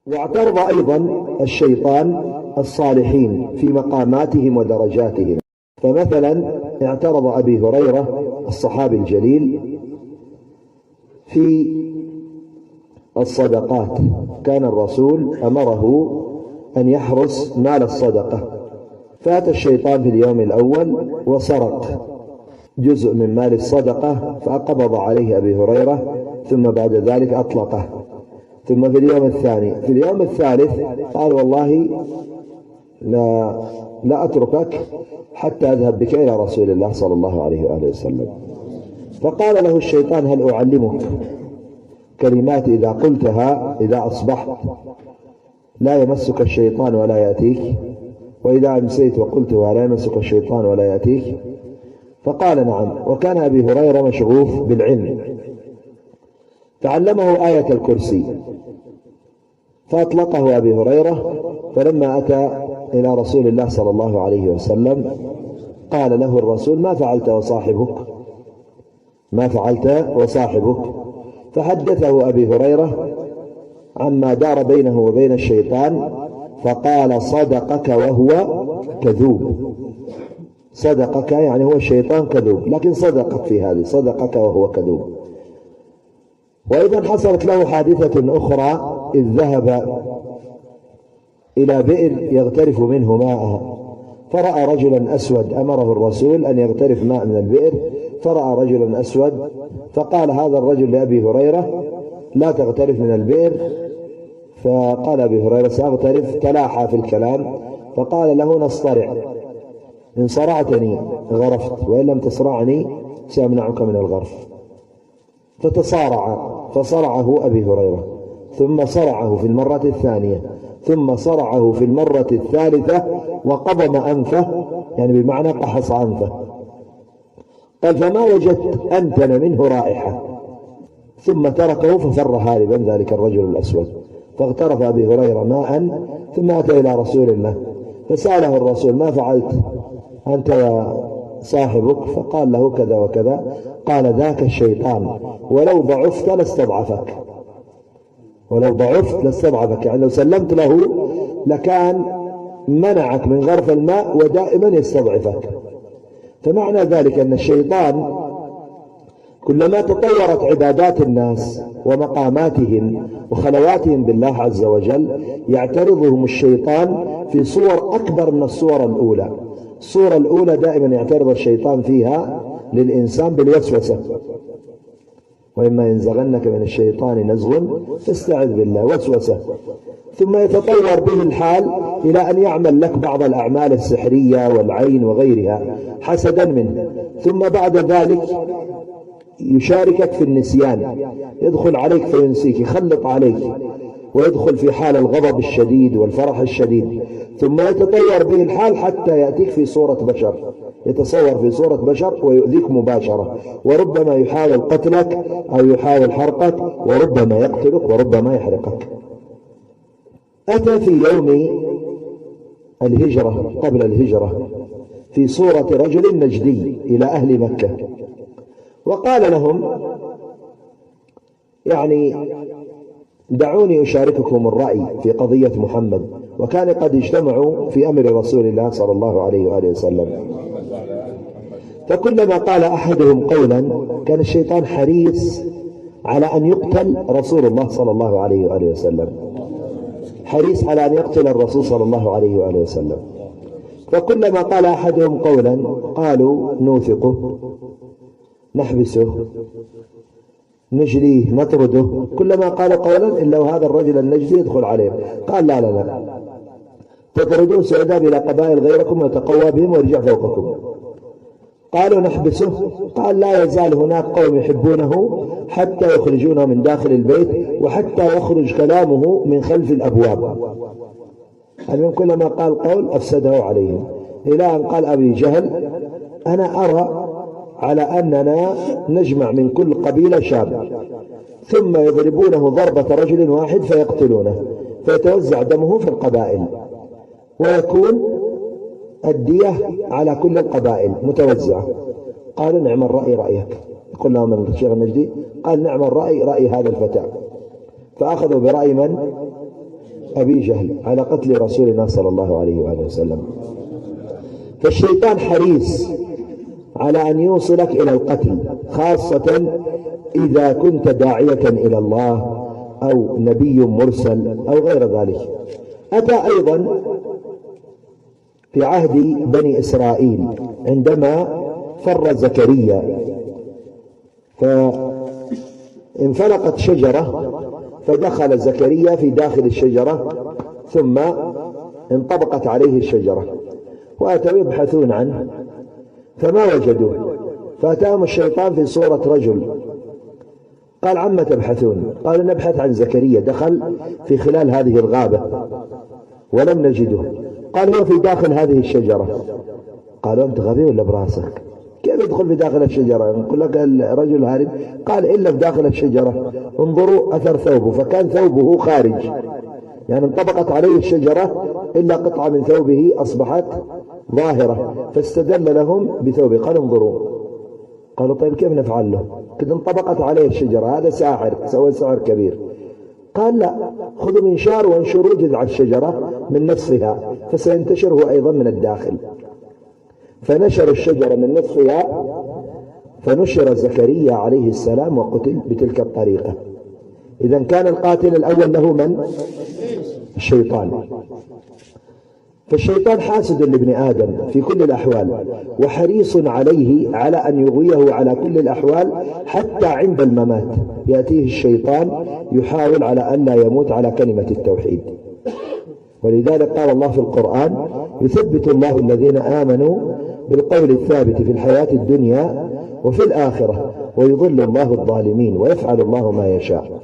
واعترض أيضا الشيطان الصالحين في مقاماتهم ودرجاتهم. فمثلا اعترض أبي هريرة الصحابي الجليل في الصدقات. كان الرسول أمره أن يحرس مال الصدقة، فأتى الشيطان في اليوم الأول وسرق جزء من مال الصدقة فقبض عليه أبي هريرة، ثم بعد ذلك أطلقه. ثم في اليوم الثاني، في اليوم الثالث قال والله لا أتركك حتى أذهب بك إلى رسول الله صلى الله عليه وآله وسلم. فقال له الشيطان هل أعلمك كلمات إذا قلتها إذا أصبحت لا يمسك الشيطان ولا يأتيك، وإذا أمسيت وقلتها لا يمسك الشيطان ولا يأتيك؟ فقال نعم. وكان أبي هريرة مشغوف بالعلم، تعلمه آية الكرسي فأطلقه أبي هريرة. فلما أتى إلى رسول الله صلى الله عليه وسلم قال له الرسول ما فعلت وصاحبك؟ ما فعلت وصاحبك؟ فحدثه أبي هريرة عما دار بينه وبين الشيطان، فقال صدقك وهو كذوب. صدقك يعني هو الشيطان كذوب، لكن صدقك في هذه، صدقك وهو كذوب. وإذا حصلت له حادثة أخرى إذ ذهب إلى بئر يغترف منه ماءها، فرأى رجلا أسود، أمره الرسول أن يغترف ماء من البئر، فرأى رجلا أسود فقال هذا الرجل لأبي هريرة لا تغترف من البئر. فقال أبي هريرة سأغترف، تلاحى في الكلام فقال له نصطرع، إن صرعتني غرفت وإن لم تصرعني سأمنعك من الغرف. فتصارع، فصرعه أبي هريرة، ثم صرعه في المرة الثانية، ثم صرعه في المرة الثالثة وقضم أنفه، يعني بمعنى قحص أنفه. قال فما وجدت أنتن منه رائحة، ثم تركه ففر هاربا ذلك الرجل الأسود. فاغترف أبي هريرة ماء ثم أتى إلى رسول الله فسأله الرسول ما فعلت أنت وصاحبك؟ فقال له كذا وكذا. قال ذاك الشيطان ولو ضعفت لاستضعفك، ولو ضعفت لاستضعفك، يعني لو سلمت له لكان منعك من غرف الماء ودائما يستضعفك. فمعنى ذلك أن الشيطان كلما تطورت عبادات الناس ومقاماتهم وخلواتهم بالله عز وجل يعترضهم الشيطان في صور أكبر من الصور الأولى. الصورة الأولى دائما يعترض الشيطان فيها للإنسان بالوسوسة، وإما ينزغنك من الشيطان نزغ فاستعذ بالله، وسوسة. ثم يتطور به الحال إلى أن يعمل لك بعض الأعمال السحرية والعين وغيرها حسدا منه. ثم بعد ذلك يشاركك في النسيان، يدخل عليك فينسيك، يخلط عليك، ويدخل في حال الغضب الشديد والفرح الشديد. ثم يتطور به الحال حتى يأتيك في صورة بشر، يتصور في صورة بشر ويؤذيك مباشرة، وربما يحاول قتلك أو يحاول حرقك، وربما يقتلك وربما يحرقك. أتى في يوم الهجرة قبل الهجرة في صورة رجل نجدي إلى أهل مكة، وقال لهم يعني دعوني أشارككم الرأي في قضية محمد. وكان قد اجتمعوا في أمر رسول الله صلى الله عليه وآله وسلم، فكلما قال أحدهم قولا كان الشيطان حريص على أن يقتل رسول الله صلى الله عليه وآله وسلم، حريص على أن يقتل الرسول صلى الله عليه وآله وسلم. فكلما قال أحدهم قولا قالوا نوثقه، نحبسه، نجليه، نطرده. كلما قال قولا إلا وهذا الرجل النجدي يدخل عليه. قال لا لا لا، تطردون سعداء إلى قبائل غيركم ويتقوى بهم ويرجع فوقكم. قالوا نحبسه، قال لا يزال هناك قوم يحبونه حتى يخرجونه من داخل البيت، وحتى يخرج كلامه من خلف الأبواب. المهم كلما قال قول أفسده عليهم، إلى أن قال أبي جهل أنا أرى على أننا نجمع من كل قبيلة شاب ثم يضربونه ضربة رجل واحد فيقتلونه، فيتوزع دمه في القبائل، ويكون الدية على كل القبائل متوزعة. قالوا نعم الرأي رأيك. يقول لهم الشيخ النجدي قال نعم الرأي رأي هذا الفتى. فأخذوا برأي من؟ أبي جهل على قتل رسول الله صلى الله عليه وآله وسلم. فالشيطان حريص على أن يوصلك إلى القتل، خاصة إذا كنت داعية إلى الله أو نبي مرسل أو غير ذلك. أتى أيضا في عهد بني إسرائيل عندما فر زكريا، فانفلقت شجرة فدخل زكريا في داخل الشجرة ثم انطبقت عليه الشجرة، وأتوا يبحثون عنه فما وجدوه، فأتاهم الشيطان في صورة رجل قال: عما تبحثون؟ قالوا: نبحث عن زكريا، دخل في خلال هذه الغابة ولم نجده. قال: هو في داخل هذه الشجرة. قالوا: أنت غبي ولا براسك؟ كيف يدخل في داخل الشجرة؟ نقول لك الرجل هارب. قال: إلا في داخل الشجرة، انظروا أثر ثوبه، فكان ثوبه خارج، يعني انطبقت عليه الشجرة إلا قطعة من ثوبه أصبحت ظاهرة، فاستدل لهم بثوبه. قال: انظروا. قالوا: طيب كيف نفعل له؟ قد انطبقت عليه الشجرة، هذا ساحر، سوى سحر كبير. قال: لا، خذوا منشار وانشروا جذع الشجرة من نصفها فسينتشر هو أيضا من الداخل. فنشر الشجرة من نصفها، فنشر زكريا عليه السلام وقتل بتلك الطريقة. إذا كان القاتل الأول له من؟ الشيطان. فالشيطان حاسد لابن آدم في كل الأحوال، وحريص عليه على أن يغويه على كل الأحوال، حتى عند الممات يأتيه الشيطان يحاول على أن لا يموت على كلمة التوحيد. ولذلك قال الله في القرآن: يثبت الله الذين آمنوا بالقول الثابت في الحياة الدنيا وفي الآخرة ويضل الله الظالمين ويفعل الله ما يشاء.